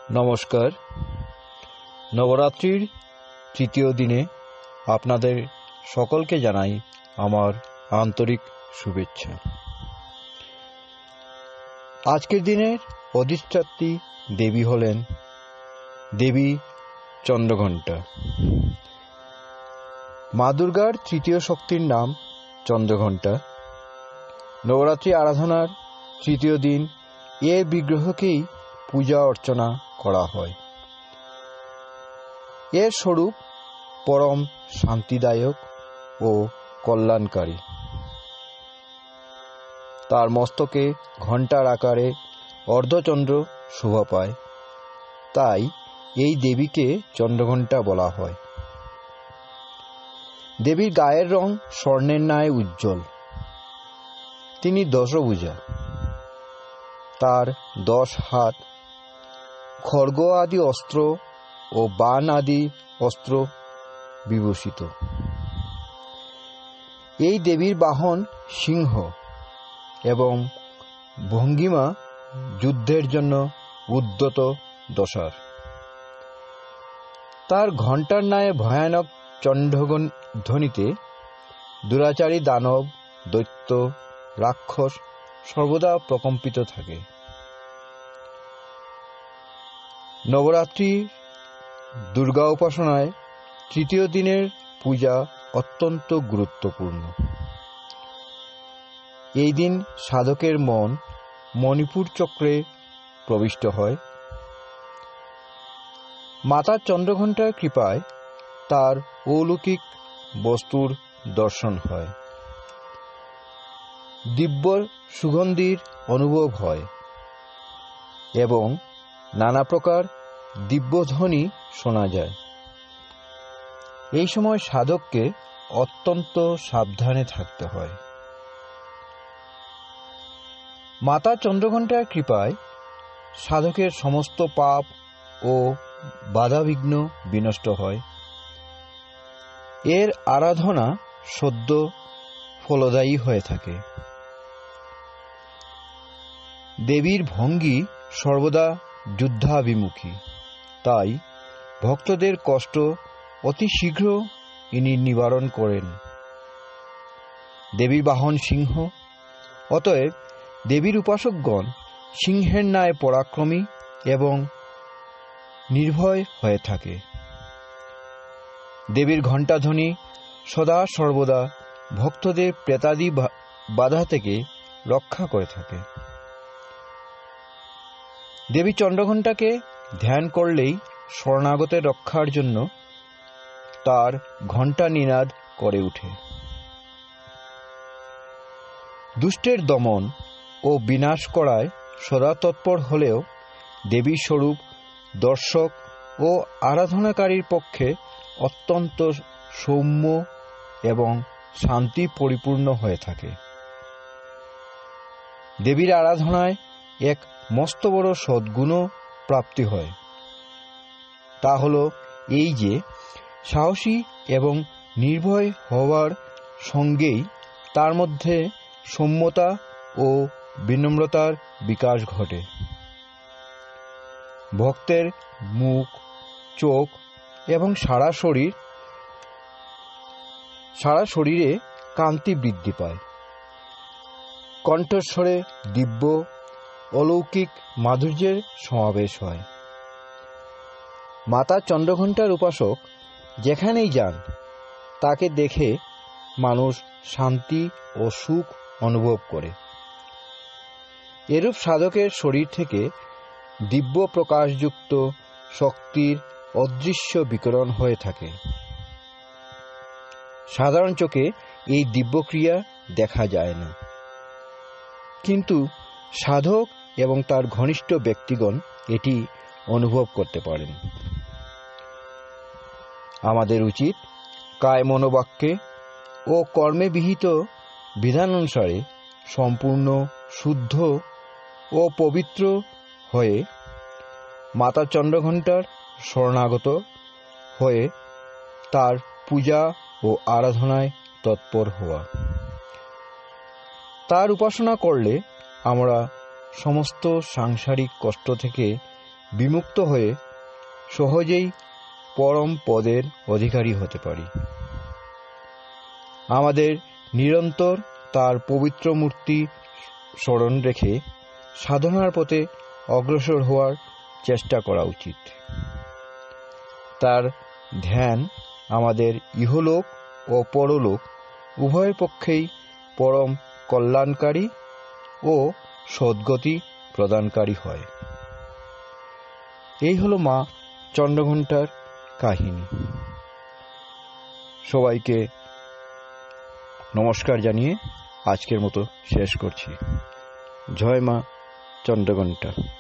নমস্কার। নবরাত্রির তৃতীয় দিনে আপনাদের সকলকে জানাই আমার আন্তরিক শুভেচ্ছা। আজকের দিনের অধিষ্ঠাত্রী দেবী হলেন দেবী চন্দ্রঘণ্টা। মা দুর্গার তৃতীয় শক্তির নাম চন্দ্রঘণ্টা। নবরাত্রি আরাধনার তৃতীয় দিন এর বিগ্রহকেই পূজা অর্চনা করা হয়। এর স্বরূপ পরম শান্তিদায়ক ও কল্যাণকারী। তার মস্তকে ঘণ্টার আকারে অর্ধচন্দ্র শোভা পায়, তাই এই দেবীকে চন্দ্রঘণ্টা বলা হয়। দেবীর গায়ের রং স্বর্ণের ন্যায় উজ্জ্বল। তিনি দশভুজা। তার 10 হাত, খড়গ আদি অস্ত্র ও বাণ আদি অস্ত্র বিভূষিত। এই দেবীর বাহন সিংহ এবং ভঙ্গিমা যুদ্ধের জন্য উদ্যত দশার। তার ঘণ্টার ন্যায় ভয়ানক চণ্ডধ্বনিতে দুরাচারী দানব, দৈত্য, রাক্ষস সর্বদা প্রকম্পিত থাকে। নবরাত্রি দুর্গা উপাসনায় তৃতীয় দিনের পূজা অত্যন্ত গুরুত্বপূর্ণ। এই দিন সাধকের মন মণিপুর চক্রে প্রবিষ্ট হয়। মাতা চন্দ্রঘণ্টার কৃপায় তার অলৌকিক বস্তুর দর্শন হয়। দিব্য সুগন্ধির অনুভব হয় এবং নানা প্রকার দিব্যধ্বনি শোনা যায়। এই সময় সাধককে অত্যন্ত সাবধানে থাকতে হয়। মাতা চন্দ্রঘণ্টার কৃপায় সাধকের সমস্ত পাপ ও বাধাবিঘ্ন বিনষ্ট হয়। এর আরাধনা সদ্য ফলদায়ী হয়ে থাকে। দেবীর ভঙ্গি সর্বদা যুদ্ধাভিমুখী, তাই ভক্তদের কষ্ট অতি শীঘ্র ইনি নিবারণ করেন। দেবীর বাহন সিংহ, অতএব দেবীর উপাসকগণ সিংহের ন্যায় পরাক্রমী এবং নির্ভয় হয়ে থাকে। দেবীর ঘণ্টাধ্বনি সদা সর্বদা ভক্তদের প্রেতাদি বাধা থেকে রক্ষা করে থাকে। দেবী চন্দ্রঘণ্টাকে ধ্যান করলেই শরণাগতের রক্ষার জন্য তার ঘণ্টা নিনাদ করে ওঠে। দুষ্টের দমন ও বিনাশ করায় সদা তৎপর হলেও দেবীর স্বরূপ দর্শক ও আরাধনাকারীর পক্ষে অত্যন্ত সৌম্য এবং শান্তি পরিপূর্ণ হয়ে থাকে। দেবীর আরাধনায় এক মস্ত বড় সদ্গুণ প্রাপ্তি হয়। তা হল এই যে সাহসী এবং নির্ভয় হওয়ার সঙ্গেই তার মধ্যে সৌম্যতা ও বিনম্রতার বিকাশ ঘটে। ভক্তের মুখ, চোখ এবং সারা শরীরে কান্তি বৃদ্ধি পায়। কণ্ঠস্বরে দিব্য অলৌকিক মাধুর্যের সমাবেশ হয়। মাতা চন্দ্রঘণ্টার উপাসক যেখানেই যান তাকে দেখে মানুষ শান্তি ও সুখ অনুভব করে। এরূপ সাধকের শরীর থেকে দিব্য প্রকাশযুক্ত শক্তির অদৃশ্য বিকিরণ হয়ে থাকে। সাধারণ চোখে এই দিব্যক্রিয়া দেখা যায় না, কিন্তু সাধক এবং তার ঘনিষ্ঠ ব্যক্তিগণ এটি অনুভব করতে পারেন। আমাদের উচিত কায় মনোবাক্যে ও কর্মে বিহিত বিধানানুসারে সম্পূর্ণ শুদ্ধ ও পবিত্র হয়ে মাতা চন্দ্রঘণ্টার শরণাগত হয়ে তার পূজা ও আরাধনায় তৎপর হওয়া। তার উপাসনা করলে আমরা সমস্ত সাংসারিক কষ্ট থেকে বিমুক্ত হয়ে সহজেই পরম পদের অধিকারী হতে পারি। আমাদের নিরন্তর তার পবিত্র মূর্তি স্মরণ রেখে সাধনার পথে অগ্রসর হওয়ার চেষ্টা করা উচিত। তার ধ্যান আমাদের ইহলোক ও পরলোক উভয়ের পক্ষেই পরম কল্যাণকারী ও সদ্গতি প্রদানকারী হয়। এই হলো মা চন্দ্রঘণ্টার কাহিনী। সবাইকে নমস্কার জানিয়ে আজকের মতো শেষ করছি। জয় মা চন্দ্রঘণ্টা।